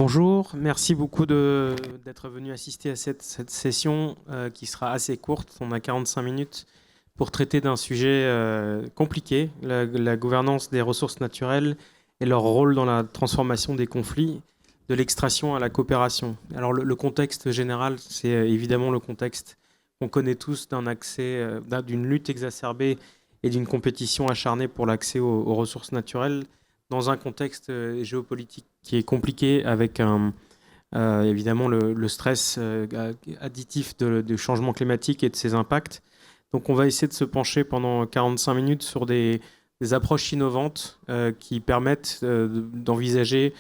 Bonjour, merci beaucoup d'être venu assister à cette session qui sera assez courte. On a 45 minutes pour traiter d'un sujet compliqué, la gouvernance des ressources naturelles et leur rôle dans la transformation des conflits, de l'extraction à la coopération. Alors le contexte général, c'est évidemment le contexte qu'on connaît tous d'un accès, d'une lutte exacerbée et d'une compétition acharnée pour l'accès aux ressources naturelles, dans un contexte géopolitique qui est compliqué avec évidemment le stress additif du changement climatique et de ses impacts. Donc on va essayer de se pencher pendant 45 minutes sur des approches innovantes qui permettent d'envisager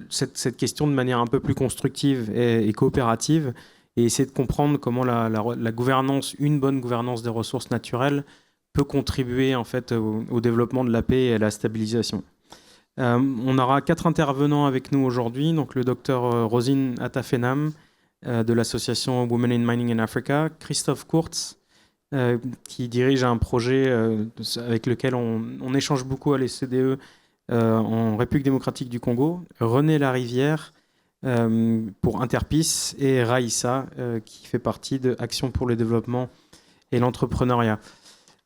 cette question de manière un peu plus constructive et coopérative, et essayer de comprendre comment la gouvernance, une bonne gouvernance des ressources naturelles, peut contribuer en fait au développement de la paix et à la stabilisation. On aura 4 intervenants avec nous aujourd'hui, donc le docteur Rosine Atafenam de l'association Women in Mining in Africa, Christophe Kurz qui dirige un projet avec lequel on échange beaucoup à l'ECDE en République démocratique du Congo, René Larivière pour Interpeace et Raïssa qui fait partie de Action pour le développement et l'entrepreneuriat.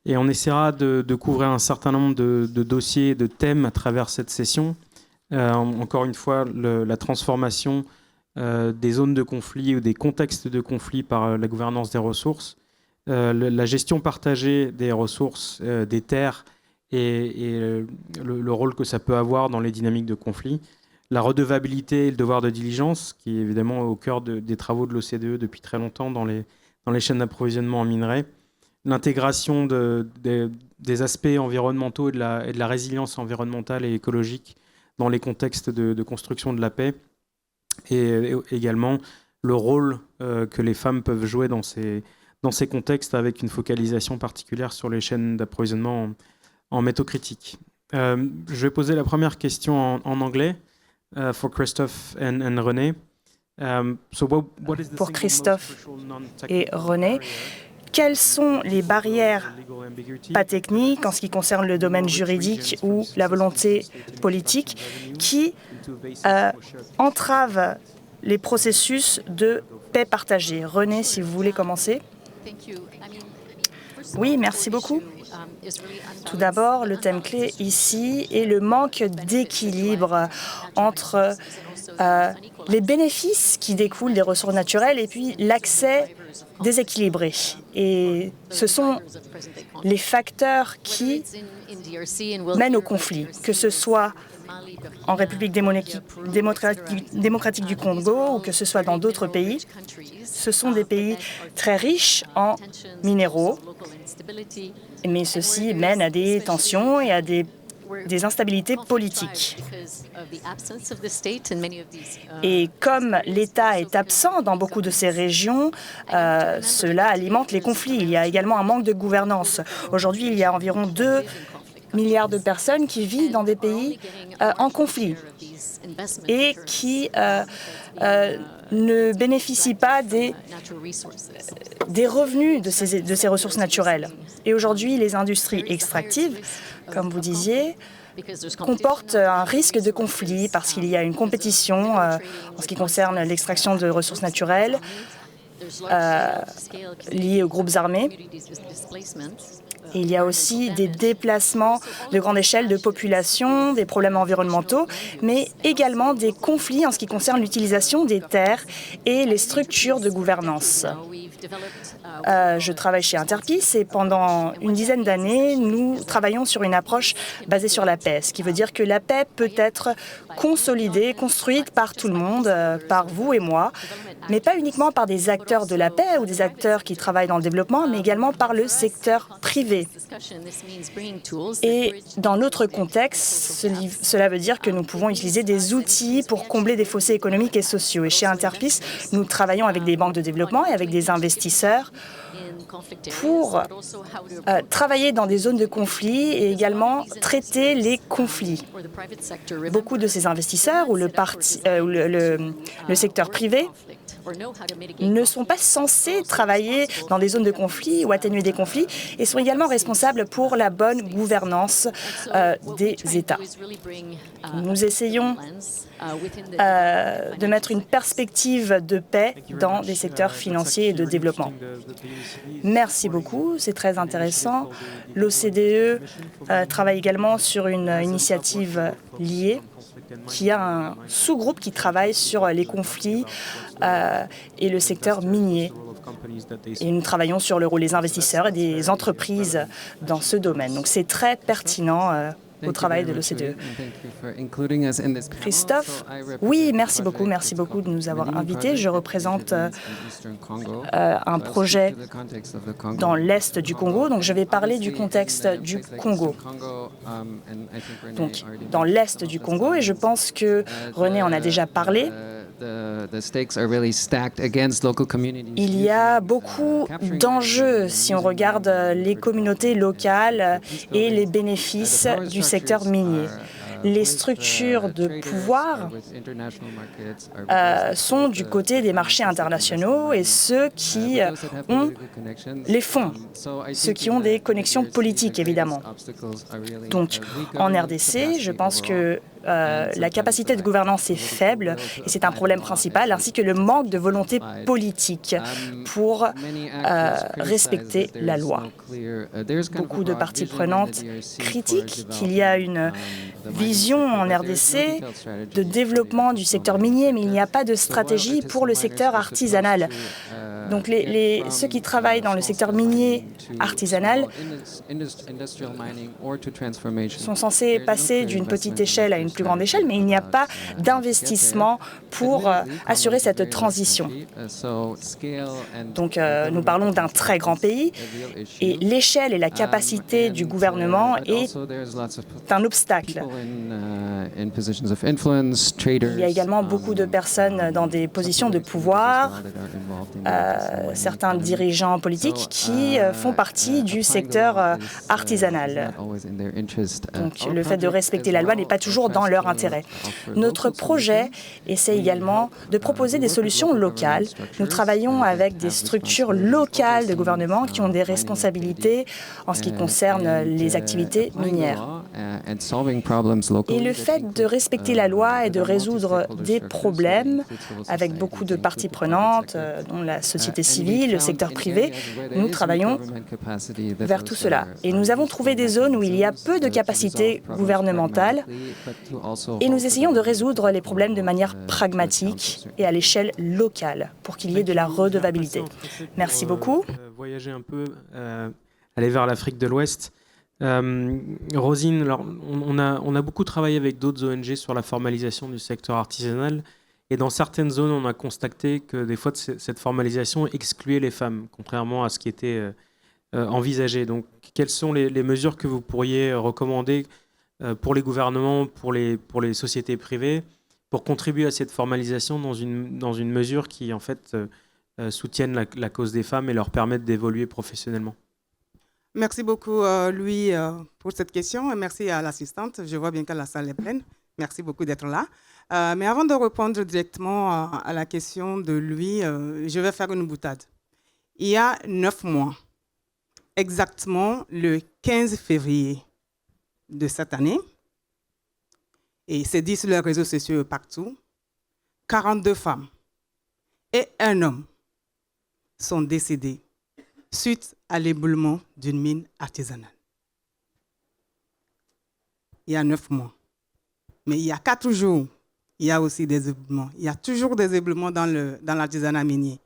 Et on essaiera de couvrir un certain nombre de dossiers, de thèmes à travers cette session. Encore une fois, la transformation des zones de conflit ou des contextes de conflit par la gouvernance des ressources, la gestion partagée des ressources, des terres et le rôle que ça peut avoir dans les dynamiques de conflit, la redevabilité et le devoir de diligence, qui est évidemment au cœur des travaux de l'OCDE depuis très longtemps dans les chaînes d'approvisionnement en minerais, l'intégration des aspects environnementaux et de la résilience environnementale et écologique dans les contextes de construction de la paix, et également le rôle que les femmes peuvent jouer dans ces contextes, avec une focalisation particulière sur les chaînes d'approvisionnement en métaux critiques. Je vais poser la première question en anglais for Christophe and René. Pour Christophe et René, quelles sont les barrières pas techniques en ce qui concerne le domaine juridique ou la volonté politique qui entravent les processus de paix partagée? René, si vous voulez commencer. Oui, merci beaucoup. Tout d'abord, le thème clé ici est le manque d'équilibre entre les bénéfices qui découlent des ressources naturelles et puis l'accès déséquilibré. Et ce sont les facteurs qui mènent au conflit, que ce soit en République démocratique du Congo ou que ce soit dans d'autres pays. Ce sont des pays très riches en minéraux, mais ceci mène à des tensions et à des instabilités politiques. Et comme l'État est absent dans beaucoup de ces régions, cela alimente les conflits. Il y a également un manque de gouvernance. Aujourd'hui, il y a environ 2 milliards de personnes qui vivent dans des pays en conflit et qui ne bénéficient pas des revenus de ces ressources naturelles. Et aujourd'hui, les industries extractives, comme vous disiez, comportent un risque de conflit parce qu'il y a une compétition en ce qui concerne l'extraction de ressources naturelles liées aux groupes armés. Et il y a aussi des déplacements de grande échelle de population, des problèmes environnementaux, mais également des conflits en ce qui concerne l'utilisation des terres et les structures de gouvernance. Je travaille chez Interpeace et pendant une dizaine d'années, nous travaillons sur une approche basée sur la paix, ce qui veut dire que la paix peut être consolidée, construite par tout le monde, par vous et moi, mais pas uniquement par des acteurs de la paix ou des acteurs qui travaillent dans le développement, mais également par le secteur privé. Et dans notre contexte, cela veut dire que nous pouvons utiliser des outils pour combler des fossés économiques et sociaux. Et chez Interpeace, nous travaillons avec des banques de développement et avec des investisseurs pour travailler dans des zones de conflit et également traiter les conflits. Beaucoup de ces investisseurs ou le secteur privé ne sont pas censés travailler dans des zones de conflit ou atténuer des conflits et sont également responsables pour la bonne gouvernance des États. Nous essayons de mettre une perspective de paix dans des secteurs financiers et de développement. Merci beaucoup, c'est très intéressant. L'OCDE travaille également sur une initiative liée qui a un sous-groupe qui travaille sur les conflits et le secteur minier. Et nous travaillons sur le rôle des investisseurs et des entreprises dans ce domaine. Donc c'est très pertinent au travail de l'OCDE. Christophe, oui, merci beaucoup de nous avoir invités. Je représente un projet dans l'Est du Congo, donc je vais parler du contexte du Congo. Donc, dans l'Est du Congo, et je pense que René en a déjà parlé, il y a beaucoup d'enjeux si on regarde les communautés locales et les bénéfices du secteur minier. Les structures de pouvoir sont du côté des marchés internationaux et ceux qui ont les fonds, ceux qui ont des connexions politiques, évidemment. Donc, en RDC, je pense que la capacité de gouvernance est faible et c'est un problème principal, ainsi que le manque de volonté politique pour respecter la loi. Beaucoup de parties prenantes critiquent qu'il y a une vision en RDC de développement du secteur minier, mais il n'y a pas de stratégie pour le secteur artisanal. Donc ceux qui travaillent dans le secteur minier artisanal sont censés passer d'une petite échelle à une plus grande échelle, mais il n'y a pas d'investissement pour assurer cette transition. Donc nous parlons d'un très grand pays et l'échelle et la capacité du gouvernement est un obstacle. Il y a également beaucoup de personnes dans des positions de pouvoir, certains dirigeants politiques qui font partie du secteur artisanal. Donc le fait de respecter la loi n'est pas toujours dans leur intérêt. Notre projet essaie également de proposer des solutions locales. Nous travaillons avec des structures locales de gouvernement qui ont des responsabilités en ce qui concerne les activités minières. Et le fait de respecter la loi et de résoudre des problèmes avec beaucoup de parties prenantes, dont la société civile, le secteur privé, nous travaillons vers tout cela. Et nous avons trouvé des zones où il y a peu de capacités gouvernementales et nous essayons de résoudre les problèmes de manière pragmatique et à l'échelle locale pour qu'il y ait de la redevabilité. Merci beaucoup. Voyager un peu, aller vers l'Afrique de l'Ouest. Rosine, alors, on a beaucoup travaillé avec d'autres ONG sur la formalisation du secteur artisanal et dans certaines zones, on a constaté que des fois, cette formalisation excluait les femmes, contrairement à ce qui était envisagé. Donc, quelles sont les mesures que vous pourriez recommander pour les gouvernements, pour les sociétés privées, pour contribuer à cette formalisation dans une mesure qui, en fait, soutienne la cause des femmes et leur permette d'évoluer professionnellement? Merci beaucoup, Louis, pour cette question. Et merci à l'assistante. Je vois bien que la salle est pleine. Merci beaucoup d'être là. Mais avant de répondre directement à la question de Louis, je vais faire une boutade. Il y a 9 mois, exactement le 15 février de cette année, et c'est dit sur les réseaux sociaux partout, 42 femmes et un homme sont décédés suite à l'éboulement d'une mine artisanale. Il y a 9 mois. Mais il y a 4 jours, il y a aussi des éboulements. Il y a toujours des éboulements dans l'artisanat minier.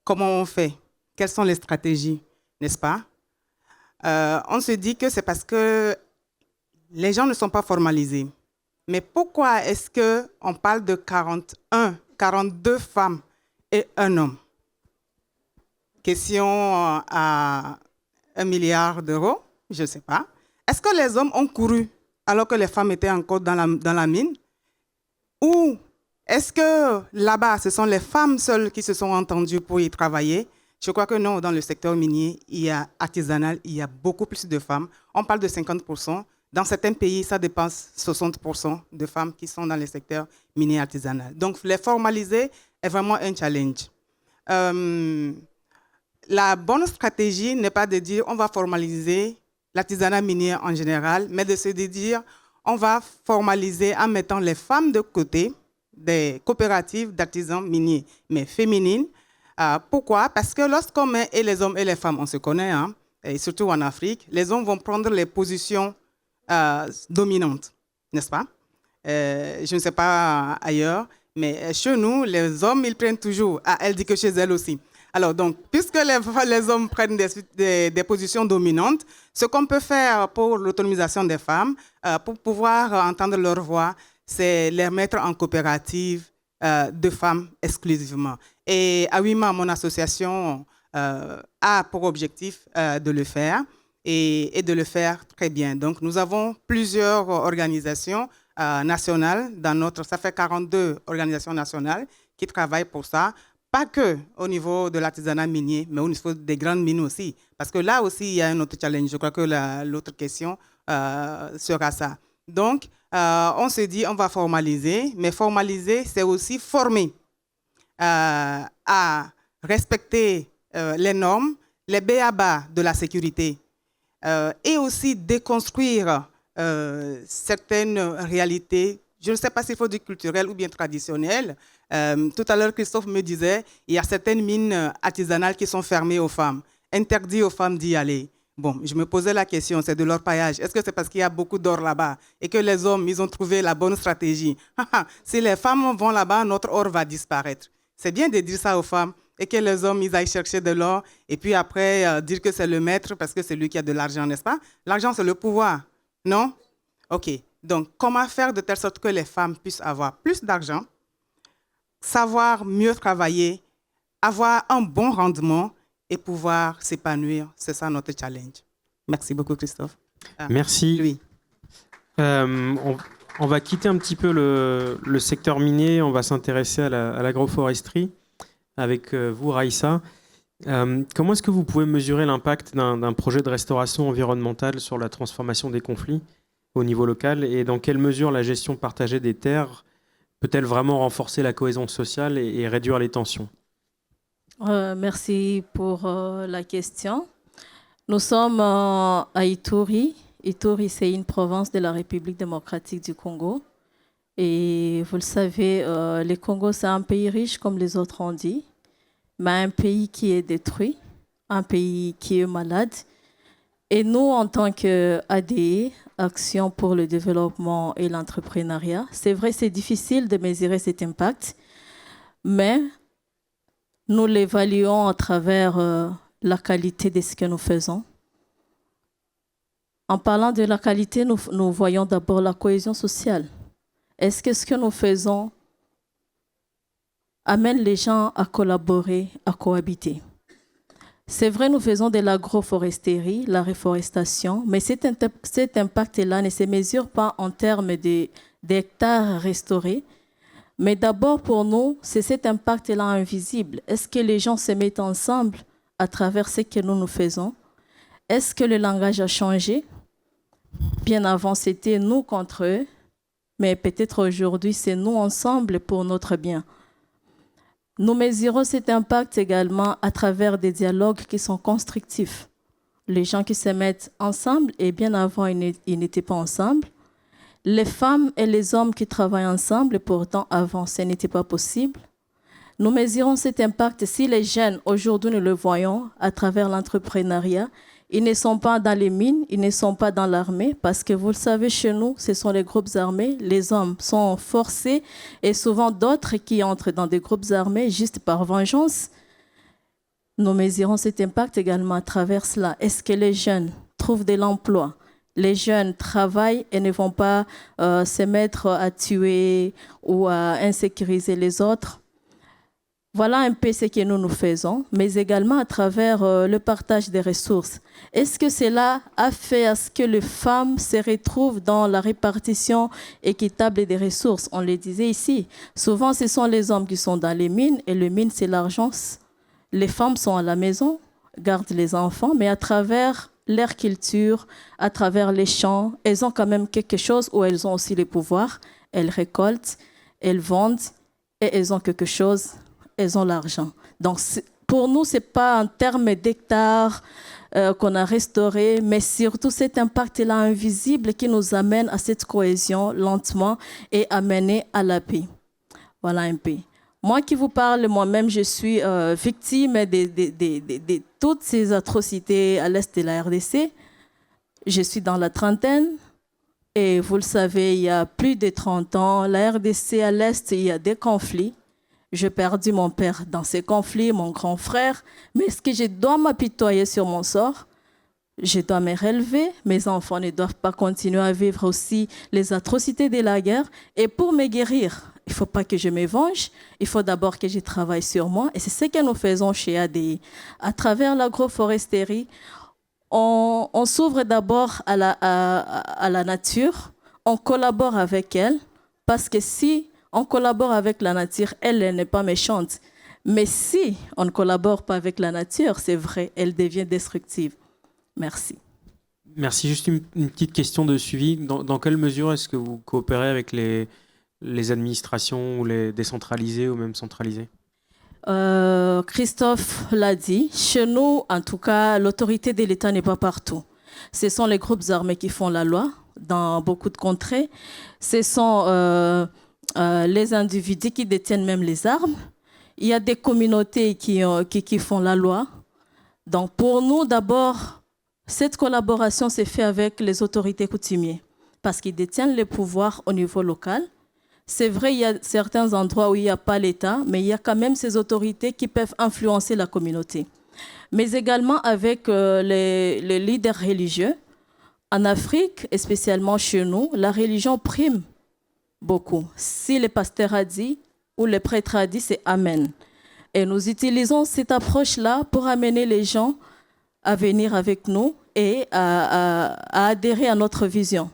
Comment on fait? Quelles sont les stratégies, n'est-ce pas? On se dit que c'est parce que les gens ne sont pas formalisés. Mais pourquoi est-ce qu'on parle de 42 femmes et un homme? Question à 1 milliard d'euros, je ne sais pas. Est-ce que les hommes ont couru alors que les femmes étaient encore dans la mine? Ou est-ce que là-bas, ce sont les femmes seules qui se sont entendues pour y travailler? Je crois que non, dans le secteur minier, artisanal, il y a beaucoup plus de femmes. On parle de 50%. Dans certains pays, ça dépasse 60% de femmes qui sont dans le secteur minier artisanal. Donc, les formaliser est vraiment un challenge. la bonne stratégie n'est pas de dire on va formaliser l'artisanat minier en général, mais de se dire on va formaliser en mettant les femmes de côté des coopératives d'artisans miniers, mais féminines. Pourquoi? Parce que lorsqu'on met et les hommes et les femmes, on se connaît, hein, et surtout en Afrique, les hommes vont prendre les positions dominantes, n'est-ce pas? Je ne sais pas ailleurs, mais chez nous, les hommes, ils prennent toujours. Ah, elle dit que chez elle aussi. Alors, donc, puisque les hommes prennent des positions dominantes, ce qu'on peut faire pour l'autonomisation des femmes, pour pouvoir entendre leur voix, c'est les mettre en coopérative de femmes exclusivement. Et Awima, mon association, a pour objectif de le faire et de le faire très bien. Donc, nous avons plusieurs organisations nationales ça fait 42 organisations nationales qui travaillent pour ça. Pas que au niveau de l'artisanat minier, mais au niveau des grandes mines aussi. Parce que là aussi, il y a un autre challenge. Je crois que l'autre question sera ça. Donc, on se dit, on va formaliser, mais formaliser, c'est aussi former à respecter les normes, les b.a.-ba de la sécurité, et aussi déconstruire certaines réalités. Je ne sais pas s'il faut dire culturelles ou bien traditionnelles. Tout à l'heure, Christophe me disait, il y a certaines mines artisanales qui sont fermées aux femmes, interdit aux femmes d'y aller. Bon, je me posais la question, c'est de l'orpaillage. Est-ce que c'est parce qu'il y a beaucoup d'or là-bas et que les hommes, ils ont trouvé la bonne stratégie? Si les femmes vont là-bas, notre or va disparaître. C'est bien de dire ça aux femmes et que les hommes, ils aillent chercher de l'or et puis après dire que c'est le maître parce que c'est lui qui a de l'argent, n'est-ce pas? L'argent, c'est le pouvoir, non? OK. Donc, comment faire de telle sorte que les femmes puissent avoir plus d'argent, savoir mieux travailler, avoir un bon rendement et pouvoir s'épanouir? C'est ça notre challenge. Merci beaucoup, Christophe. Merci. Louis. On va quitter un petit peu le secteur minier, on va s'intéresser à l'agroforesterie avec vous, Raïssa. Comment est-ce que vous pouvez mesurer l'impact d'un projet de restauration environnementale sur la transformation des conflits au niveau local et dans quelle mesure la gestion partagée des terres peut-elle vraiment renforcer la cohésion sociale et réduire les tensions? Merci pour la question. Nous sommes à Ituri. Ituri, c'est une province de la République démocratique du Congo. Et vous le savez, le Congo, c'est un pays riche, comme les autres ont dit, mais un pays qui est détruit, un pays qui est malade. Et nous, en tant qu'ADE, Action pour le développement et l'entrepreneuriat, c'est vrai, c'est difficile de mesurer cet impact, mais nous l'évaluons à travers la qualité de ce que nous faisons. En parlant de la qualité, nous voyons d'abord la cohésion sociale. Est-ce que ce que nous faisons amène les gens à collaborer, à cohabiter? C'est vrai, nous faisons de l'agroforesterie, la reforestation, mais cet impact-là ne se mesure pas en termes d'hectares restaurés. Mais d'abord, pour nous, c'est cet impact-là invisible. Est-ce que les gens se mettent ensemble à travers ce que nous faisons? Est-ce que le langage a changé? Bien avant, c'était nous contre eux, mais peut-être aujourd'hui, c'est nous ensemble pour notre bien. Nous mesurons cet impact également à travers des dialogues qui sont constructifs. Les gens qui se mettent ensemble, et bien avant, ils n'étaient pas ensemble. Les femmes et les hommes qui travaillent ensemble, et pourtant avant, ce n'était pas possible. Nous mesurons cet impact si les jeunes, aujourd'hui, nous le voyons à travers l'entrepreneuriat. Ils ne sont pas dans les mines, ils ne sont pas dans l'armée, parce que vous le savez, chez nous, ce sont les groupes armés. Les hommes sont forcés et souvent d'autres qui entrent dans des groupes armés juste par vengeance. Nous mesurons cet impact également à travers cela. Est-ce que les jeunes trouvent de l'emploi? Les jeunes travaillent et ne vont pas se mettre à tuer ou à insécuriser les autres. Voilà un peu ce que nous faisons, mais également à travers le partage des ressources. Est-ce que cela a fait à ce que les femmes se retrouvent dans la répartition équitable des ressources? On le disait ici, souvent ce sont les hommes qui sont dans les mines, et les mines c'est l'argent. Les femmes sont à la maison, gardent les enfants, mais à travers leur culture, à travers les champs, elles ont quand même quelque chose où elles ont aussi les pouvoirs. Elles récoltent, elles vendent, et elles ont quelque chose. Elles ont l'argent. Donc, pour nous, ce n'est pas en termes d'hectares qu'on a restauré, mais surtout cet impact-là invisible qui nous amène à cette cohésion lentement et amener à la paix. Voilà un peu. Moi qui vous parle, moi-même, je suis victime de toutes ces atrocités à l'est de la RDC. Je suis dans la trentaine et vous le savez, il y a plus de 30 ans, la RDC à l'est, il y a des conflits. J'ai perdu mon père dans ces conflits, mon grand frère. Mais est-ce que je dois m'apitoyer sur mon sort? Je dois me relever. Mes enfants ne doivent pas continuer à vivre aussi les atrocités de la guerre. Et pour me guérir, il ne faut pas que je me venge. Il faut d'abord que je travaille sur moi. Et c'est ce que nous faisons chez ADI. À travers l'agroforesterie, on s'ouvre d'abord à la nature. On collabore avec elle. Parce que si on collabore avec la nature, elle n'est pas méchante. Mais si on ne collabore pas avec la nature, c'est vrai, elle devient destructive. Merci. Merci. Juste une petite question de suivi. Dans quelle mesure est-ce que vous coopérez avec les administrations ou les décentralisées ou même centralisées? Christophe l'a dit. Chez nous, en tout cas, l'autorité de l'État n'est pas partout. Ce sont les groupes armés qui font la loi dans beaucoup de contrées. Ce sont les individus qui détiennent même les armes. Il y a des communautés qui font la loi. Donc pour nous, d'abord, cette collaboration s'est faite avec les autorités coutumières parce qu'ils détiennent les pouvoirs au niveau local. C'est vrai, il y a certains endroits où il n'y a pas l'État, mais il y a quand même ces autorités qui peuvent influencer la communauté. Mais également avec les leaders religieux. En Afrique, et spécialement chez nous, la religion prime beaucoup. Si le pasteur a dit ou le prêtre a dit, c'est Amen. Et nous utilisons cette approche-là pour amener les gens à venir avec nous et à adhérer à notre vision.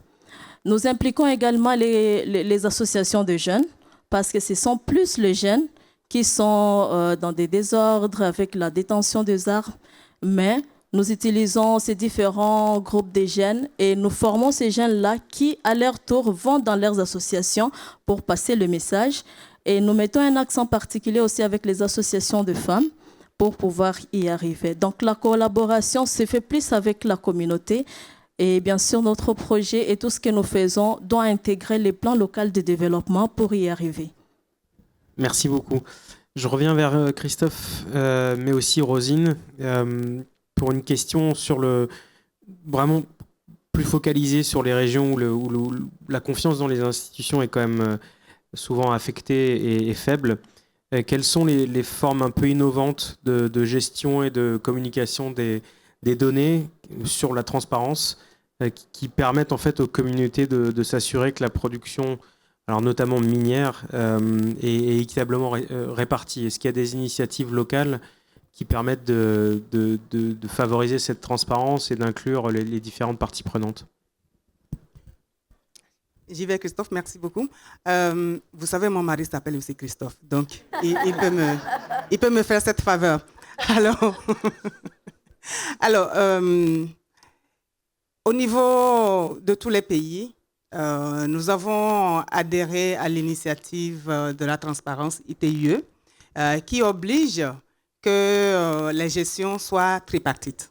Nous impliquons également les associations de jeunes parce que ce sont plus les jeunes qui sont dans des désordres avec la détention des armes, mais nous utilisons ces différents groupes de jeunes et nous formons ces jeunes-là qui, à leur tour, vont dans leurs associations pour passer le message. Et nous mettons un accent particulier aussi avec les associations de femmes pour pouvoir y arriver. Donc la collaboration se fait plus avec la communauté. Et bien sûr, notre projet et tout ce que nous faisons doit intégrer les plans locaux de développement pour y arriver. Merci beaucoup. Je reviens vers Christophe, mais aussi Rosine. Pour une question sur vraiment plus focalisée sur les régions où la confiance dans les institutions est quand même souvent affectée et faible. Quelles sont les formes un peu innovantes de gestion et de communication des données sur la transparence qui permettent en fait aux communautés de s'assurer que la production, alors notamment minière, est équitablement répartie? Est-ce qu'il y a des initiatives locales qui permettent de favoriser cette transparence et d'inclure les différentes parties prenantes? J'y vais, Christophe, merci beaucoup. Vous savez, mon mari s'appelle aussi Christophe, donc il peut me faire cette faveur. Alors, au niveau de tous les pays, nous avons adhéré à l'initiative de la transparence ITIE, qui oblige que les gestions soient tripartites.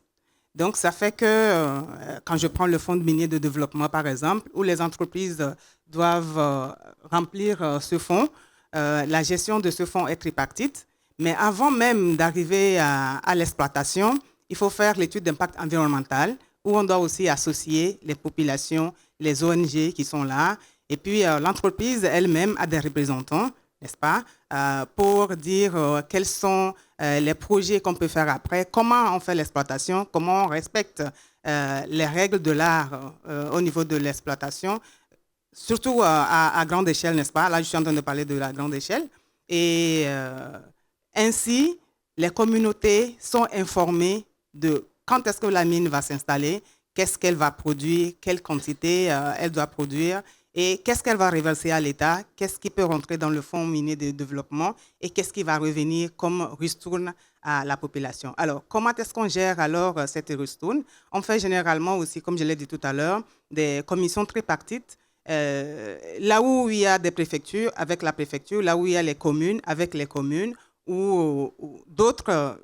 Donc, ça fait que quand je prends le fonds minier de développement, par exemple, où les entreprises doivent remplir ce fonds, la gestion de ce fonds est tripartite. Mais avant même d'arriver à l'exploitation, il faut faire l'étude d'impact environnemental, où on doit aussi associer les populations, les ONG qui sont là. Et puis, l'entreprise elle-même a des représentants, n'est-ce pas, pour dire quels sont les projets qu'on peut faire après, comment on fait l'exploitation, comment on respecte les règles de l'art au niveau de l'exploitation, surtout à grande échelle, n'est-ce pas? Là, je suis en train de parler de la grande échelle. Et ainsi, les communautés sont informées de quand est-ce que la mine va s'installer, qu'est-ce qu'elle va produire, quelle quantité elle doit produire, et qu'est-ce qu'elle va reverser à l'État, qu'est-ce qui peut rentrer dans le fonds minier de développement et qu'est-ce qui va revenir comme ristourne à la population. Alors, comment est-ce qu'on gère alors cette ristourne? On fait généralement aussi, comme je l'ai dit tout à l'heure, des commissions tripartites, là où il y a des préfectures avec la préfecture, là où il y a les communes avec les communes, ou d'autres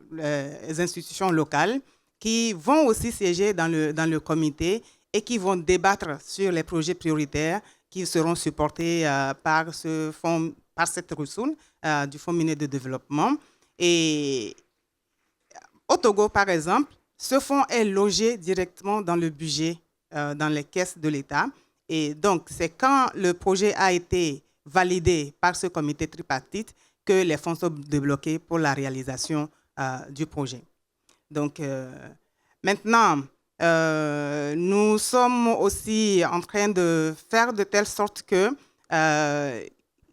institutions locales qui vont aussi siéger dans le comité et qui vont débattre sur les projets prioritaires qui seront supportés par cette ressource du Fonds minier de développement. Et au Togo, par exemple, ce fonds est logé directement dans le budget, dans les caisses de l'État. Et donc, c'est quand le projet a été validé par ce comité tripartite que les fonds sont débloqués pour la réalisation du projet. Donc, maintenant, nous sommes aussi en train de faire de telle sorte que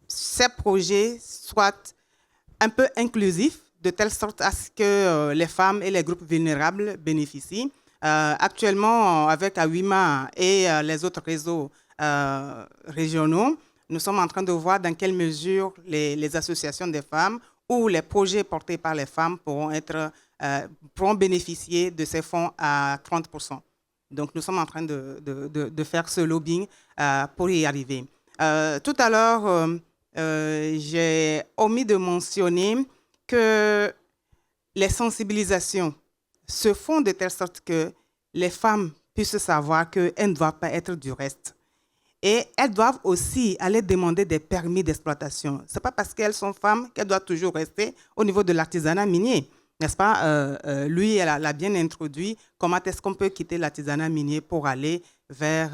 ces projets soient un peu inclusifs, de telle sorte à ce que les femmes et les groupes vulnérables bénéficient. Actuellement, avec AWIMA et les autres réseaux régionaux, nous sommes en train de voir dans quelle mesure les associations des femmes ou les projets portés par les femmes pourront bénéficier de ces fonds à 30%. Donc, nous sommes en train de faire ce lobbying pour y arriver. Tout à l'heure, j'ai omis de mentionner que les sensibilisations se font de telle sorte que les femmes puissent savoir qu'elles ne doivent pas être du reste. Et elles doivent aussi aller demander des permis d'exploitation. Ce n'est pas parce qu'elles sont femmes qu'elles doivent toujours rester au niveau de l'artisanat minier. N'est-ce pas? Lui, elle l'a bien introduit. Comment est-ce qu'on peut quitter l'artisanat minier pour aller vers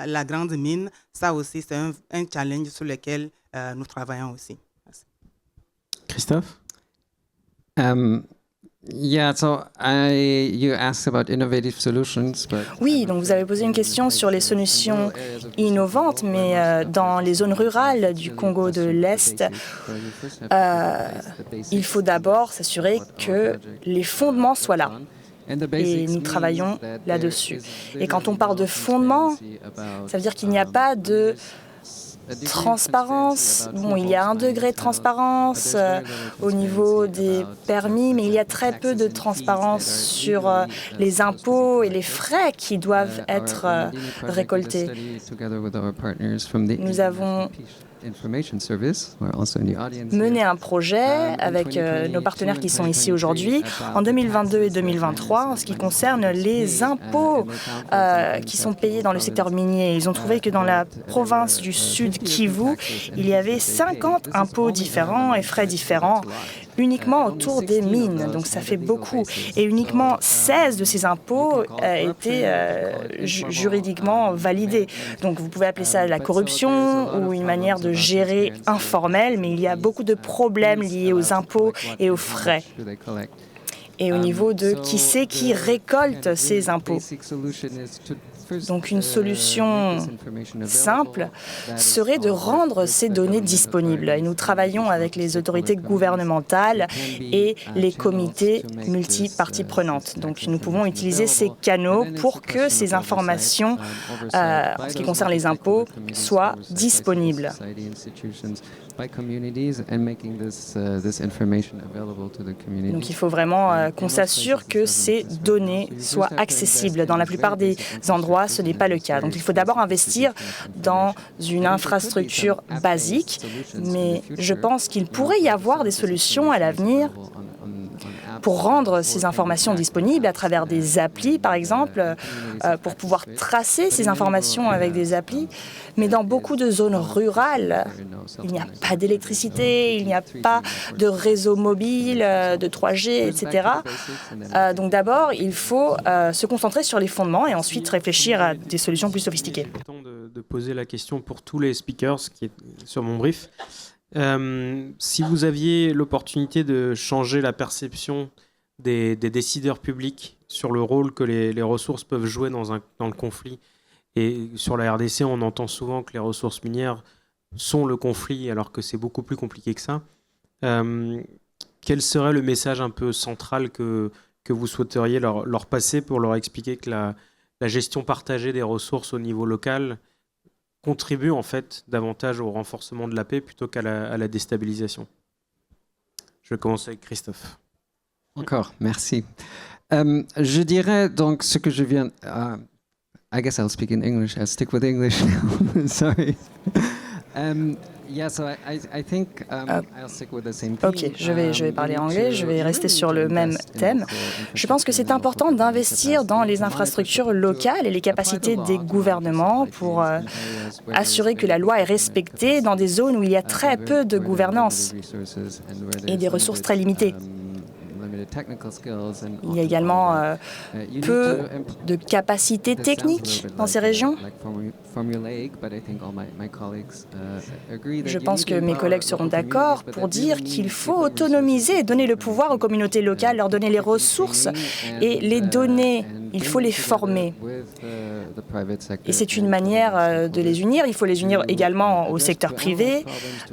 la grande mine? Ça aussi, c'est un challenge sur lequel nous travaillons aussi. Merci. Christophe? You asked about innovative solutions, but Oui, donc vous avez posé une question sur les solutions innovantes, mais dans les zones rurales du Congo de l'Est, il faut d'abord s'assurer que les fondements soient là. Et nous travaillons là-dessus. Et quand on parle de fondements, ça veut dire qu'il n'y a pas de transparence. Bon, il y a un degré de transparence au niveau des permis, mais il y a très peu de transparence sur les impôts et les frais qui doivent être récoltés. Nous avons mené un projet avec nos partenaires qui sont ici aujourd'hui en 2022 et 2023 en ce qui concerne les impôts qui sont payés dans le secteur minier. Ils ont trouvé que dans la province du Sud Kivu, il y avait 50 impôts différents et frais différents uniquement autour des mines. Donc ça fait beaucoup. Et uniquement 16 de ces impôts étaient juridiquement validés. Donc vous pouvez appeler ça la corruption ou une manière de gérer informelle, mais il y a beaucoup de problèmes liés aux impôts et aux frais. Et au niveau de qui c'est qui récolte ces impôts. Donc une solution simple serait de rendre ces données disponibles. Et nous travaillons avec les autorités gouvernementales et les comités multiparties prenantes. Donc nous pouvons utiliser ces canaux pour que ces informations, en ce qui concerne les impôts, soient disponibles. Donc il faut vraiment qu'on s'assure que ces données soient accessibles. Dans la plupart des endroits, ce n'est pas le cas. Donc il faut d'abord investir dans une infrastructure basique, mais je pense qu'il pourrait y avoir des solutions à l'avenir pour rendre ces informations disponibles à travers des applis, par exemple, pour pouvoir tracer ces informations avec des applis. Mais dans beaucoup de zones rurales, il n'y a pas d'électricité, il n'y a pas de réseau mobile, de 3G, etc. Donc d'abord, il faut se concentrer sur les fondements et ensuite réfléchir à des solutions plus sophistiquées. Le temps de poser la question pour tous les speakers qui est sur mon brief. Si vous aviez l'opportunité de changer la perception des décideurs publics sur le rôle que les ressources peuvent jouer dans le conflit, et sur la RDC, on entend souvent que les ressources minières sont le conflit, alors que c'est beaucoup plus compliqué que ça. Quel serait le message un peu central que vous souhaiteriez leur passer pour leur expliquer que la gestion partagée des ressources au niveau local contribue en fait davantage au renforcement de la paix plutôt qu'à la déstabilisation? Je vais commencer avec Christophe. Encore, merci. Je dirais donc ce que je viens... I guess I'll speak in English. I'll stick with English now. Sorry. Ok, je vais parler anglais, je vais rester sur le même thème. Je pense que c'est important d'investir dans les infrastructures locales et les capacités des gouvernements pour assurer que la loi est respectée dans des zones où il y a très peu de gouvernance et des ressources très limitées. Il y a également peu de capacités techniques dans ces régions. Je pense que mes collègues seront d'accord pour dire qu'il faut autonomiser et donner le pouvoir aux communautés locales, leur donner les ressources et les donner. Il faut les former. Et c'est une manière de les unir. Il faut les unir également au secteur privé,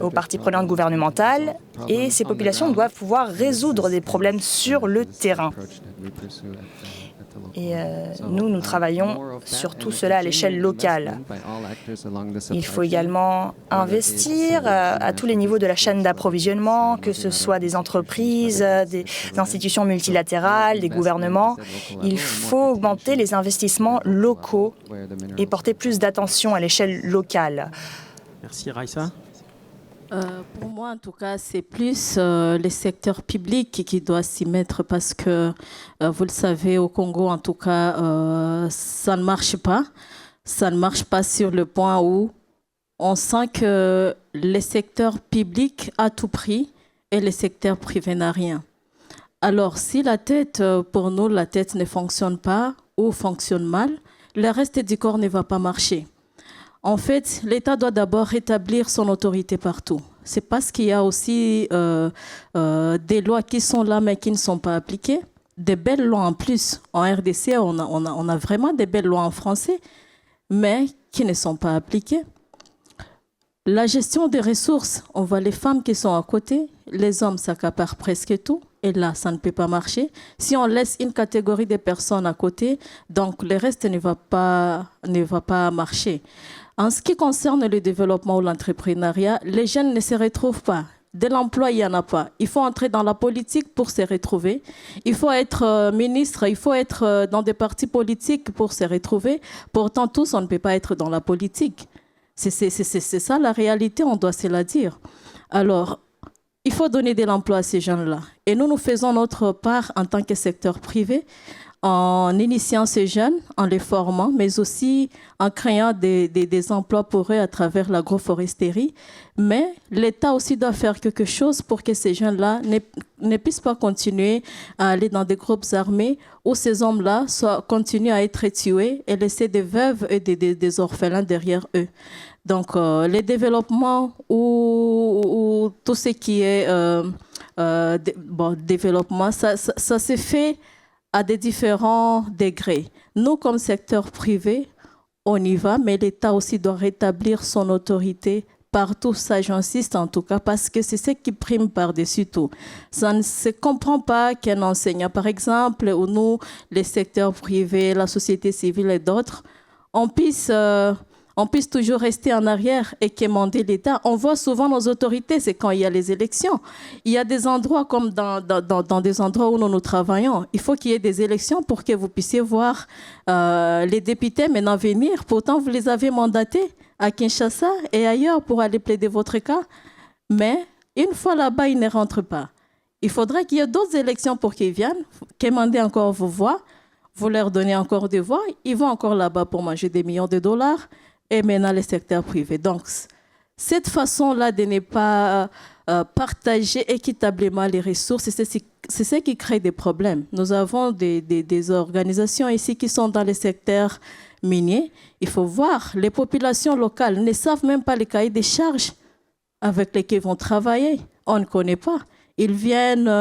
aux parties prenantes gouvernementales. Et ces populations doivent pouvoir résoudre des problèmes sur le terrain. Et nous travaillons sur tout cela à l'échelle locale. Il faut également investir à tous les niveaux de la chaîne d'approvisionnement, que ce soit des entreprises, des institutions multilatérales, des gouvernements. Il faut augmenter les investissements locaux et porter plus d'attention à l'échelle locale. Merci, Raissa. Pour moi, en tout cas, c'est plus les secteurs publics qui doivent s'y mettre parce que, vous le savez, au Congo, en tout cas, ça ne marche pas. Ça ne marche pas sur le point où on sent que les secteurs publics à tout prix et les secteurs privés n'ont rien. Alors, si la tête, pour nous, la tête ne fonctionne pas ou fonctionne mal, le reste du corps ne va pas marcher. En fait, l'État doit d'abord rétablir son autorité partout. C'est parce qu'il y a aussi des lois qui sont là mais qui ne sont pas appliquées. Des belles lois en plus. En RDC, on a vraiment des belles lois en français, mais qui ne sont pas appliquées. La gestion des ressources, on voit les femmes qui sont à côté, les hommes s'accaparent presque tout, et là, ça ne peut pas marcher. Si on laisse une catégorie de personnes à côté, donc le reste ne va pas marcher. En ce qui concerne le développement ou l'entrepreneuriat, les jeunes ne se retrouvent pas. De l'emploi, il n'y en a pas. Il faut entrer dans la politique pour se retrouver. Il faut être ministre, il faut être dans des partis politiques pour se retrouver. Pourtant, tous, on ne peut pas être dans la politique. C'est ça la réalité, on doit se la dire. Alors, il faut donner de l'emploi à ces jeunes-là. Et nous faisons notre part en tant que secteur privé, en initiant ces jeunes, en les formant, mais aussi en créant des emplois pour eux à travers l'agroforesterie. Mais l'État aussi doit faire quelque chose pour que ces jeunes-là ne puissent pas continuer à aller dans des groupes armés où ces hommes-là continuent à être tués et laisser des veuves et des orphelins derrière eux. Donc, les développements ou tout ce qui est développement, ça se fait à des différents degrés. Nous, comme secteur privé, on y va, mais l'État aussi doit rétablir son autorité partout. Ça, j'insiste en tout cas, parce que c'est ce qui prime par-dessus tout. Ça ne se comprend pas qu'un enseignant, par exemple, ou nous, les secteurs privés, la société civile et d'autres, on puisse toujours rester en arrière et quémander l'État. On voit souvent nos autorités, c'est quand il y a les élections. Il y a des endroits comme dans des endroits où nous travaillons. Il faut qu'il y ait des élections pour que vous puissiez voir les députés maintenant venir. Pourtant, vous les avez mandatés à Kinshasa et ailleurs pour aller plaider votre cas. Mais une fois là-bas, ils ne rentrent pas. Il faudrait qu'il y ait d'autres élections pour qu'ils viennent, quémander encore vos voix, vous leur donnez encore des voix. Ils vont encore là-bas pour manger des millions de dollars. Et maintenant les secteurs privés. Donc, cette façon-là de ne pas partager équitablement les ressources, c'est ce qui crée des problèmes. Nous avons des organisations ici qui sont dans les secteurs miniers. Il faut voir, les populations locales ne savent même pas les cahiers des charges avec lesquels ils vont travailler. On ne connaît pas. Ils viennent,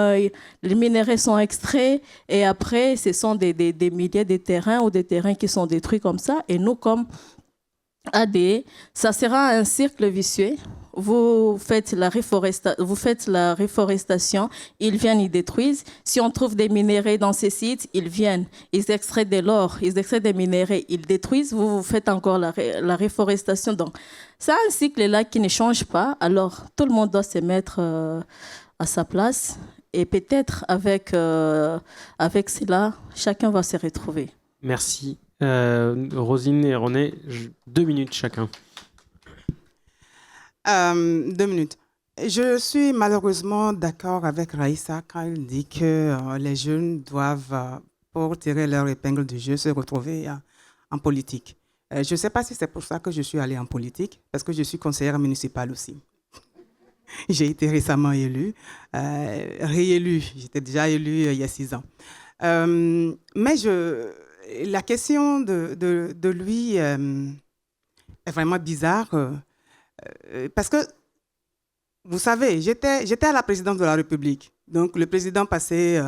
les minéraux sont extraits et après, ce sont des milliers de terrains ou des terrains qui sont détruits comme ça. Et nous, comme AD, ça sera un cercle vicieux. Vous faites la réforestation, ils viennent, ils détruisent. Si on trouve des minéraux dans ces sites, ils viennent, ils extraient de l'or, ils extraient des minéraux, ils détruisent. Vous faites encore la réforestation. Donc, c'est un cycle-là qui ne change pas. Alors, tout le monde doit se mettre à sa place. Et peut-être avec cela, chacun va se retrouver. Merci. Rosine et René, 2 minutes chacun. 2 minutes. Je suis malheureusement d'accord avec Raïssa quand elle dit que les jeunes doivent, pour tirer leur épingle du jeu, se retrouver en politique. Je ne sais pas si c'est pour ça que je suis allée en politique, parce que je suis conseillère municipale aussi. J'ai été récemment élue, réélue. J'étais déjà élue il y a 6 ans. Mais la question de lui est vraiment bizarre, parce que, vous savez, j'étais à la présidence de la République. Donc, le président passait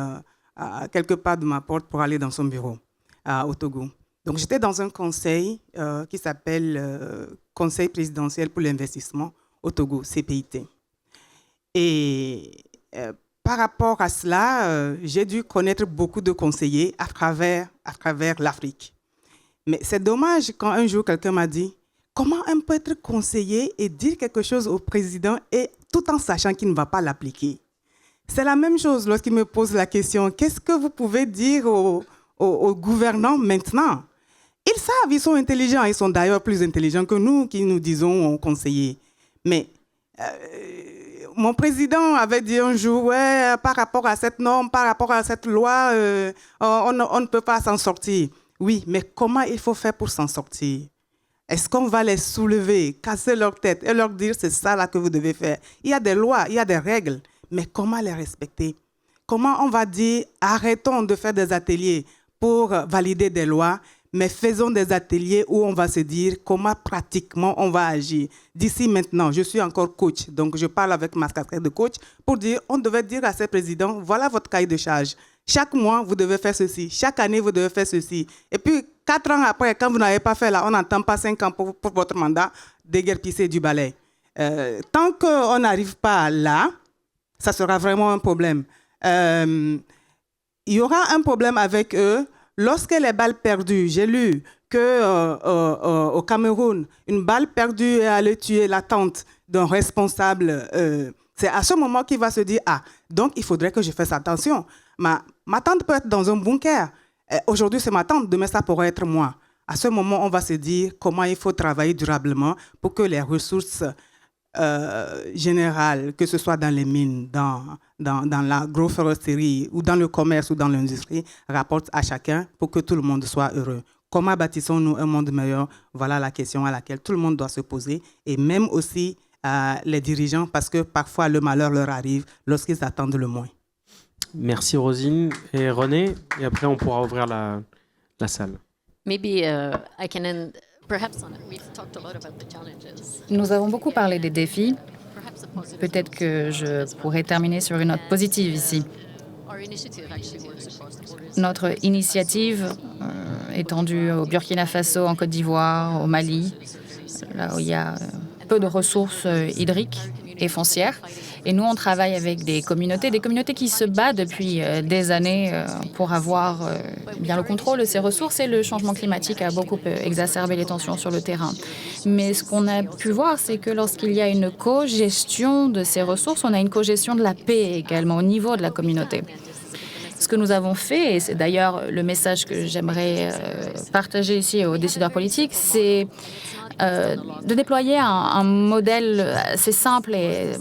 à quelques pas de ma porte pour aller dans son bureau au Togo. Donc, j'étais dans un conseil qui s'appelle Conseil présidentiel pour l'investissement au Togo, CPIT. Et par rapport à cela, j'ai dû connaître beaucoup de conseillers à travers l'Afrique. Mais c'est dommage quand un jour quelqu'un m'a dit « Comment on peut être conseiller et dire quelque chose au président et tout en sachant qu'il ne va pas l'appliquer ?» C'est la même chose lorsqu'il me pose la question « Qu'est-ce que vous pouvez dire aux gouvernants maintenant ?» Ils savent, ils sont intelligents, ils sont d'ailleurs plus intelligents que nous qui nous disons conseillers. Mais mon président avait dit un jour, ouais, par rapport à cette norme, par rapport à cette loi, on ne peut pas s'en sortir. Oui, mais comment il faut faire pour s'en sortir? Est-ce qu'on va les soulever, casser leur tête et leur dire c'est ça là que vous devez faire? Il y a des lois, il y a des règles, mais comment les respecter? Comment on va dire arrêtons de faire des ateliers pour valider des lois, mais faisons des ateliers où on va se dire comment pratiquement on va agir. D'ici maintenant, je suis encore coach, donc je parle avec ma casquette de coach pour dire, on devait dire à ces présidents, voilà votre cahier de charge. Chaque mois, vous devez faire ceci. Chaque année, vous devez faire ceci. Et puis, 4 ans après, quand vous n'avez pas fait là, on n'entend pas 5 ans pour votre mandat, déguerpisser du balai. Tant qu'on n'arrive pas là, ça sera vraiment un problème. Il y aura un problème avec eux. Lorsque les balles perdues, j'ai lu qu'au Cameroun, une balle perdue est allée tuer la tante d'un responsable. C'est à ce moment qu'il va se dire, ah, donc il faudrait que je fasse attention. Ma tante peut être dans un bunker. Aujourd'hui, c'est ma tante, demain, ça pourrait être moi. À ce moment, on va se dire comment il faut travailler durablement pour que les ressources générales, que ce soit dans les mines, dans l'agroforesterie ou dans le commerce ou dans l'industrie, rapportent à chacun pour que tout le monde soit heureux. Comment bâtissons-nous un monde meilleur? Voilà la question à laquelle tout le monde doit se poser, et même aussi les dirigeants, parce que parfois le malheur leur arrive lorsqu'ils attendent le moins. Merci Rosine et René, et après on pourra ouvrir la salle. Maybe I can end. Nous avons beaucoup parlé des défis. Peut-être que je pourrais terminer sur une note positive ici. Notre initiative étendue au Burkina Faso, en Côte d'Ivoire, au Mali, là où il y a peu de ressources hydriques et foncières. Et nous, on travaille avec des communautés qui se battent depuis des années pour avoir bien le contrôle de ces ressources, et le changement climatique a beaucoup exacerbé les tensions sur le terrain. Mais ce qu'on a pu voir, c'est que lorsqu'il y a une cogestion de ces ressources, on a une cogestion de la paix également au niveau de la communauté. Ce que nous avons fait, et c'est d'ailleurs le message que j'aimerais partager ici aux décideurs politiques, c'est de déployer un modèle assez simple. Et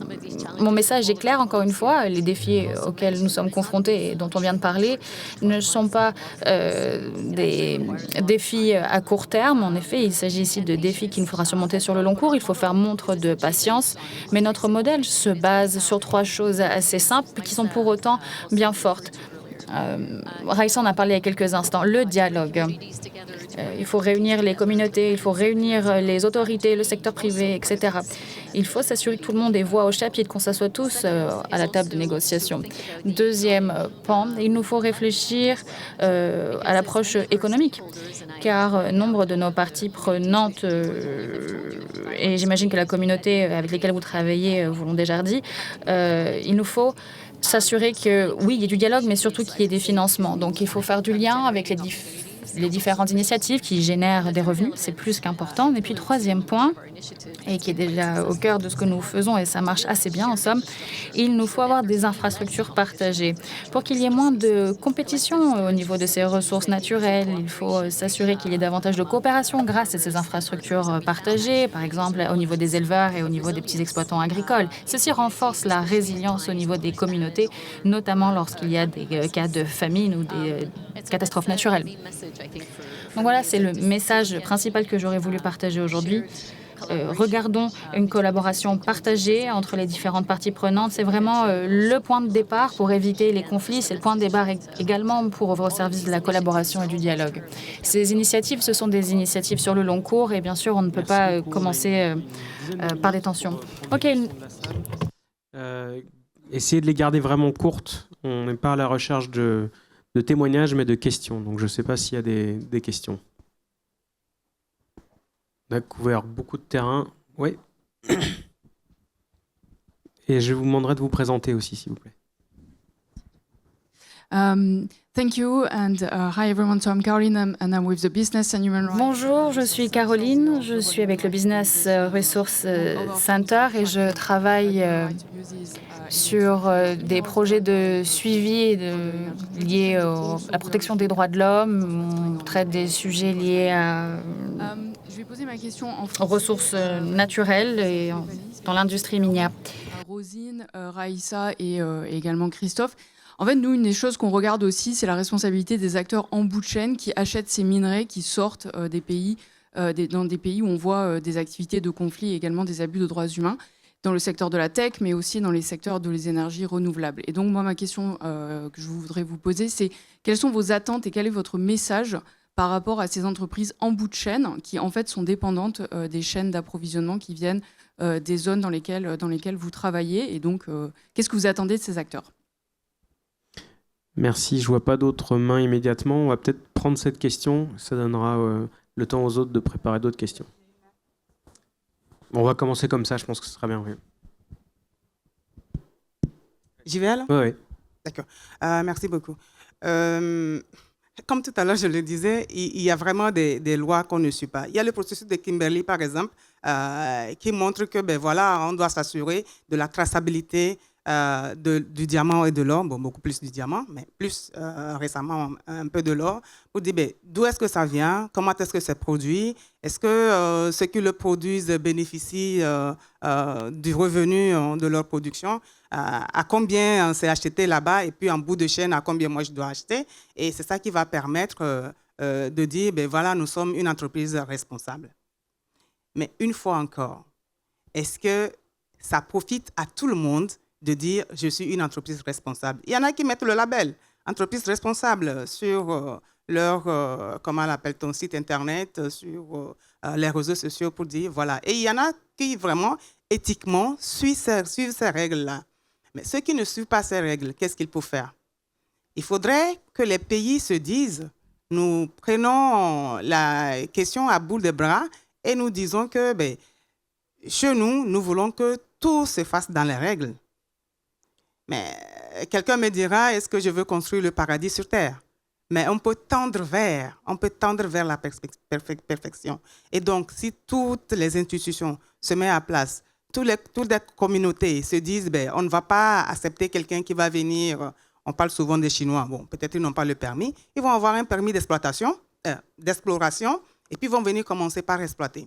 mon message est clair, encore une fois, les défis auxquels nous sommes confrontés et dont on vient de parler ne sont pas des défis à court terme. En effet, il s'agit ici de défis qu'il nous faudra surmonter sur le long cours. Il faut faire montre de patience. Mais notre modèle se base sur 3 choses assez simples qui sont pour autant bien fortes. Raïssa en a parlé il y a quelques instants, le dialogue. Il faut réunir les communautés, il faut réunir les autorités, le secteur privé, etc. Il faut s'assurer que tout le monde ait voix au chapitre, qu'on s'assoie tous à la table de négociation. Deuxième pan, il nous faut réfléchir à l'approche économique, car nombre de nos parties prenantes, et j'imagine que la communauté avec laquelle vous travaillez vous l'ont déjà dit, il nous faut s'assurer que, oui, il y ait du dialogue, mais surtout qu'il y ait des financements. Donc, il faut faire du lien avec les les différentes initiatives qui génèrent des revenus, c'est plus qu'important. Et puis, troisième point, et qui est déjà au cœur de ce que nous faisons, et ça marche assez bien en somme, il nous faut avoir des infrastructures partagées. Pour qu'il y ait moins de compétition au niveau de ces ressources naturelles, il faut s'assurer qu'il y ait davantage de coopération grâce à ces infrastructures partagées, par exemple au niveau des éleveurs et au niveau des petits exploitants agricoles. Ceci renforce la résilience au niveau des communautés, notamment lorsqu'il y a des cas de famine ou des catastrophes naturelles. Donc voilà, c'est le message principal que j'aurais voulu partager aujourd'hui. Regardons une collaboration partagée entre les différentes parties prenantes. C'est vraiment le point de départ pour éviter les conflits. C'est le point de départ également pour œuvrer au service de la collaboration et du dialogue. Ces initiatives, ce sont des initiatives sur le long cours et bien sûr, on ne peut pas commencer par des tensions. OK. Essayez de les garder vraiment courtes. On n'est pas à la recherche de témoignages, mais de questions. Donc je ne sais pas s'il y a des questions. On a couvert beaucoup de terrain. Oui. Et je vous demanderai de vous présenter aussi, s'il vous plaît. Thank you and hi everyone. So I'm Caroline and I'm with the Business and Human Rights. Bonjour, je suis Caroline, je suis avec le Business Resource Center et je travaille sur des projets de suivi liés à la protection des droits de l'homme. On traite des sujets liés Je vais poser ma question aux ressources naturelles et dans l'industrie minière. Rosine, Raïssa et également Christophe. En fait, nous, une des choses qu'on regarde aussi, c'est la responsabilité des acteurs en bout de chaîne qui achètent ces minerais qui sortent des pays, dans des pays où on voit des activités de conflit et également des abus de droits humains, dans le secteur de la tech, mais aussi dans les secteurs des énergies renouvelables. Et donc, moi, ma question que je voudrais vous poser, c'est quelles sont vos attentes et quel est votre message par rapport à ces entreprises en bout de chaîne qui, en fait, sont dépendantes des chaînes d'approvisionnement qui viennent des zones dans lesquelles vous travaillez. Et donc, qu'est-ce que vous attendez de ces acteurs ? Merci. Je ne vois pas d'autres mains immédiatement. On va peut-être prendre cette question. Ça donnera le temps aux autres de préparer d'autres questions. On va commencer comme ça. Je pense que ce sera bien. Oui. J'y vais alors ? Oui. D'accord. Merci beaucoup. Comme tout à l'heure, je le disais, il y a vraiment des lois qu'on ne suit pas. Il y a le processus de Kimberley, par exemple, qui montre que, on doit s'assurer de la traçabilité du diamant et de l'or, beaucoup plus du diamant, mais plus récemment un peu de l'or, pour dire d'où est-ce que ça vient, comment est-ce que c'est produit, est-ce que ceux qui le produisent bénéficient du revenu de leur production, à combien c'est acheté là-bas, et puis en bout de chaîne, à combien moi je dois acheter. Et c'est ça qui va permettre de dire, nous sommes une entreprise responsable. Mais une fois encore, est-ce que ça profite à tout le monde de dire « je suis une entreprise responsable ». Il y en a qui mettent le label « entreprise responsable » sur leur, comment l'appelle-t-on, site internet, sur les réseaux sociaux pour dire voilà. Et il y en a qui vraiment, éthiquement, suivent ces règles-là. Mais ceux qui ne suivent pas ces règles, qu'est-ce qu'il faut faire? Il faudrait que les pays se disent « nous prenons la question à bout de bras et nous disons que chez nous, nous voulons que tout se fasse dans les règles ». Mais quelqu'un me dira, est-ce que je veux construire le paradis sur Terre? Mais on peut tendre vers la perfection. Et donc, si toutes les institutions se mettent à place, toutes les communautés se disent, on ne va pas accepter quelqu'un qui va venir, on parle souvent des Chinois, peut-être ils n'ont pas le permis, ils vont avoir un permis d'exploration, et puis ils vont venir commencer par exploiter.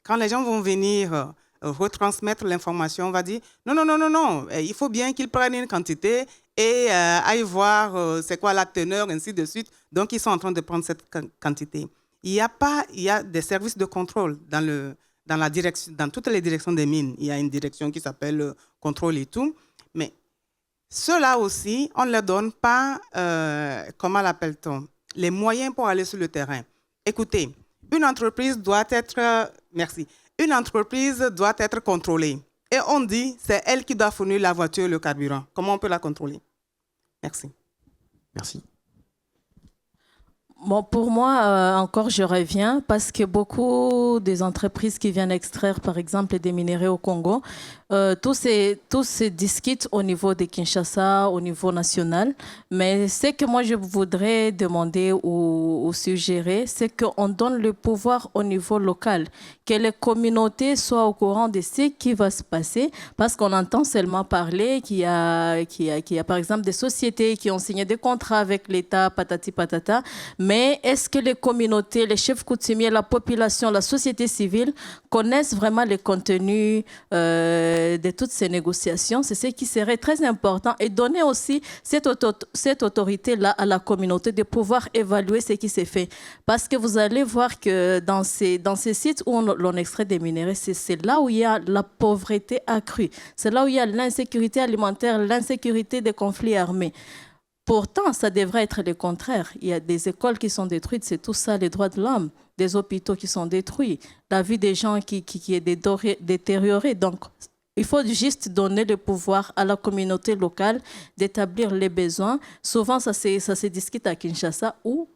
Quand les gens vont venir retransmettre l'information, on va dire non, il faut bien qu'ils prennent une quantité et aillent voir c'est quoi la teneur, ainsi de suite. Donc, ils sont en train de prendre cette quantité. Il y a des services de contrôle dans toutes les directions des mines. Il y a une direction qui s'appelle contrôle et tout. Mais ceux-là aussi, on ne leur donne pas, comment l'appelle-t-on, les moyens pour aller sur le terrain. Écoutez, une entreprise doit être... merci. Une entreprise doit être contrôlée. Et on dit, c'est elle qui doit fournir la voiture et le carburant. Comment on peut la contrôler? Merci. Merci. Bon, pour moi, encore, je reviens parce que beaucoup des entreprises qui viennent extraire, par exemple, des minéraux au Congo, Tout se discute au niveau de Kinshasa, au niveau national. Mais ce que moi je voudrais demander ou suggérer, c'est qu'on donne le pouvoir au niveau local, que les communautés soient au courant de ce qui va se passer, parce qu'on entend seulement parler qu'il y a par exemple des sociétés qui ont signé des contrats avec l'État, patati patata. Mais est-ce que les communautés, les chefs coutumiers, la population, la société civile connaissent vraiment les contenus de toutes ces négociations? C'est ce qui serait très important, et donner aussi cette autorité-là à la communauté de pouvoir évaluer ce qui s'est fait. Parce que vous allez voir que dans ces sites où l'on extrait des minéraux, c'est là où il y a la pauvreté accrue. C'est là où il y a l'insécurité alimentaire, l'insécurité des conflits armés. Pourtant, ça devrait être le contraire. Il y a des écoles qui sont détruites, c'est tout ça, les droits de l'homme, des hôpitaux qui sont détruits, la vie des gens qui est détériorée. Donc, il faut juste donner le pouvoir à la communauté locale d'établir les besoins. Souvent, ça se discute à Kinshasa, où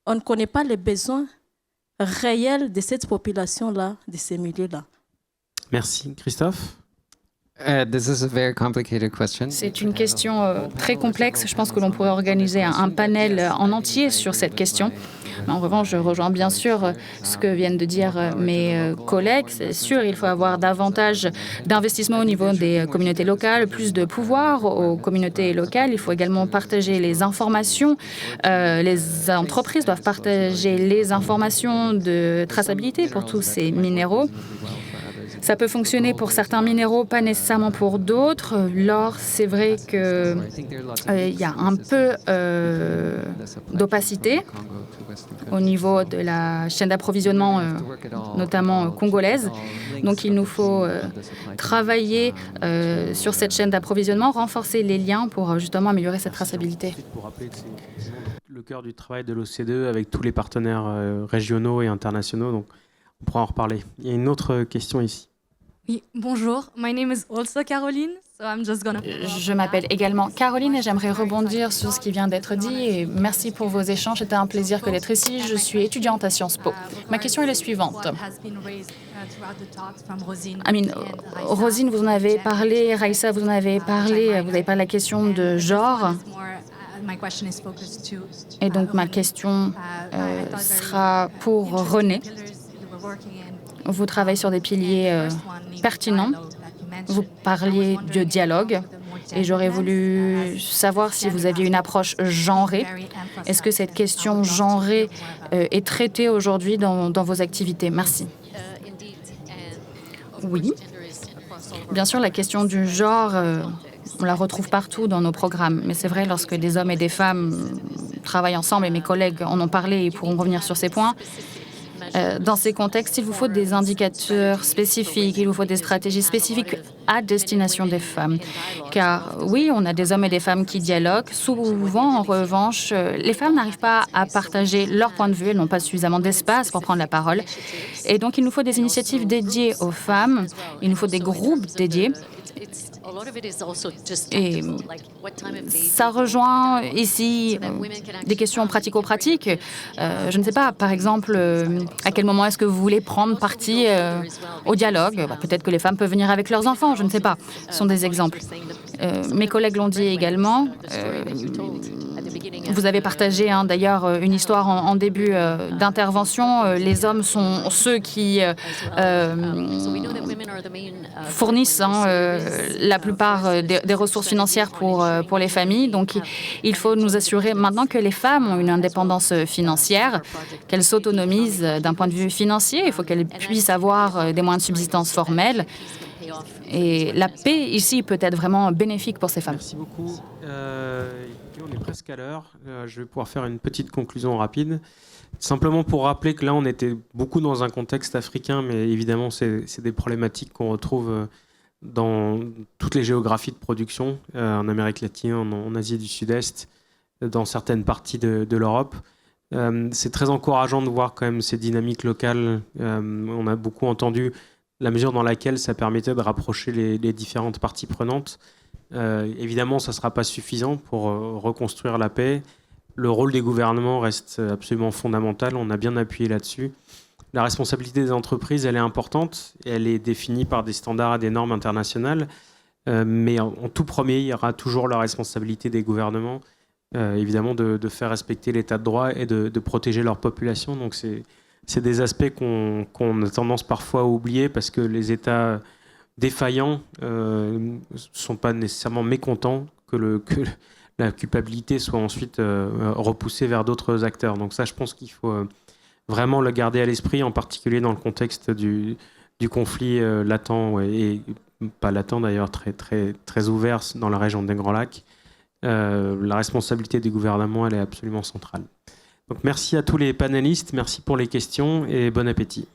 on ne connaît pas les besoins réels de cette population-là, de ces milieux-là. Merci. Christophe? This is a very complicated question. C'est une question très complexe. Je pense que l'on pourrait organiser un panel en entier sur cette question. Mais en revanche, je rejoins bien sûr ce que viennent de dire mes collègues. C'est sûr, il faut avoir davantage d'investissement au niveau des communautés locales, plus de pouvoir aux communautés locales. Il faut également partager les informations. Les entreprises doivent partager les informations de traçabilité pour tous ces minéraux. Ça peut fonctionner pour certains minéraux, pas nécessairement pour d'autres. L'or, c'est vrai qu'il y a un peu d'opacité au niveau de la chaîne d'approvisionnement, notamment congolaise. Donc il nous faut travailler sur cette chaîne d'approvisionnement, renforcer les liens pour justement améliorer cette traçabilité. Pour rappeler que c'est le cœur du travail de l'OCDE avec tous les partenaires régionaux et internationaux. Donc on pourra en reparler. Il y a une autre question ici. Oui, bonjour. My name is also Caroline, so I'm just gonna... Je m'appelle également Caroline et j'aimerais rebondir sur ce qui vient d'être dit. Et merci pour vos échanges. C'était un plaisir que d'être ici. Je suis étudiante à Sciences Po. Ma question est la suivante. Rosine, vous en avez parlé. Raïssa, vous en avez parlé. Vous avez parlé de la question de genre. Et donc ma question sera pour René. Vous travaillez sur des piliers pertinents. Vous parliez de dialogue et j'aurais voulu savoir si vous aviez une approche genrée. Est-ce que cette question genrée est traitée aujourd'hui dans vos activités? Merci. Oui. Bien sûr, la question du genre, on la retrouve partout dans nos programmes. Mais c'est vrai, lorsque des hommes et des femmes travaillent ensemble, et mes collègues en ont parlé et pourront revenir sur ces points, dans ces contextes, il vous faut des indicateurs spécifiques, il vous faut des stratégies spécifiques à destination des femmes. Car oui, on a des hommes et des femmes qui dialoguent. Souvent, en revanche, les femmes n'arrivent pas à partager leur point de vue, elles n'ont pas suffisamment d'espace pour prendre la parole. Et donc, il nous faut des initiatives dédiées aux femmes, il nous faut des groupes dédiés. Et ça rejoint ici des questions pratico-pratiques. Je ne sais pas, par exemple, à quel moment est-ce que vous voulez prendre parti au dialogue? Peut-être que les femmes peuvent venir avec leurs enfants, je ne sais pas. Ce sont des exemples. Mes collègues l'ont dit également. Vous avez partagé d'ailleurs une histoire en début d'intervention. Les hommes sont ceux qui fournissent la plupart des ressources financières pour les familles. Donc il faut nous assurer maintenant que les femmes ont une indépendance financière, qu'elles s'autonomisent d'un point de vue financier. Il faut qu'elles puissent avoir des moyens de subsistance formels. Et la paix ici peut être vraiment bénéfique pour ces femmes. Merci beaucoup. On est presque à l'heure. Je vais pouvoir faire une petite conclusion rapide. Simplement pour rappeler que là, on était beaucoup dans un contexte africain, mais évidemment, c'est des problématiques qu'on retrouve dans toutes les géographies de production, en Amérique latine, en Asie du Sud-Est, dans certaines parties de l'Europe. C'est très encourageant de voir quand même ces dynamiques locales. On a beaucoup entendu la mesure dans laquelle ça permettait de rapprocher les différentes parties prenantes. Évidemment, ça ne sera pas suffisant pour reconstruire la paix. Le rôle des gouvernements reste absolument fondamental. On a bien appuyé là-dessus. la responsabilité des entreprises, elle est importante, et elle est définie par des standards et des normes internationales, mais en tout premier, il y aura toujours la responsabilité des gouvernements, évidemment, de faire respecter l'état de droit et de protéger leur population. Donc c'est des aspects qu'on a tendance parfois à oublier parce que les États défaillants ne sont pas nécessairement mécontents que la culpabilité soit ensuite repoussée vers d'autres acteurs. Donc ça, je pense qu'il faut vraiment le garder à l'esprit, en particulier dans le contexte du conflit latent, et pas latent d'ailleurs, très ouvert dans la région des Grands Lacs. La responsabilité du gouvernement, elle est absolument centrale. Donc merci à tous les panélistes, merci pour les questions et bon appétit.